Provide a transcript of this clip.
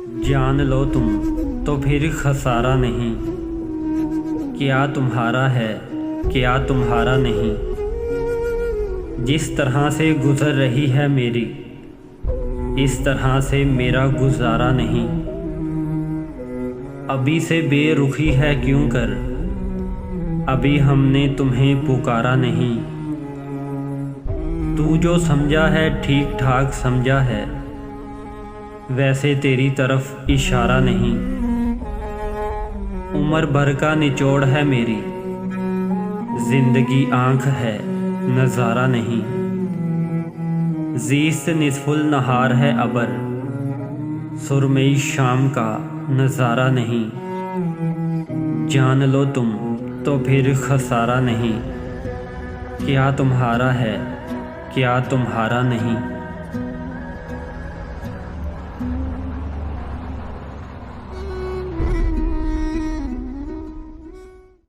जान लो तुम तो फिर खसारा नहीं। क्या तुम्हारा है क्या तुम्हारा नहीं। जिस तरह से गुजर रही है मेरी, इस तरह से मेरा गुजारा नहीं। अभी से बेरुखी है क्यों कर, अभी हमने तुम्हें पुकारा नहीं। तू जो समझा है ठीक ठाक समझा है, वैसे तेरी तरफ इशारा नहीं। उम्र भर का निचोड़ है मेरी, जिंदगी आंख है नज़ारा नहीं। ज़ीस्त निस्फुल नहार है अबर, सुरमई शाम का नज़ारा नहीं। जान लो तुम तो फिर खसारा नहीं। क्या तुम्हारा है क्या तुम्हारा नहीं।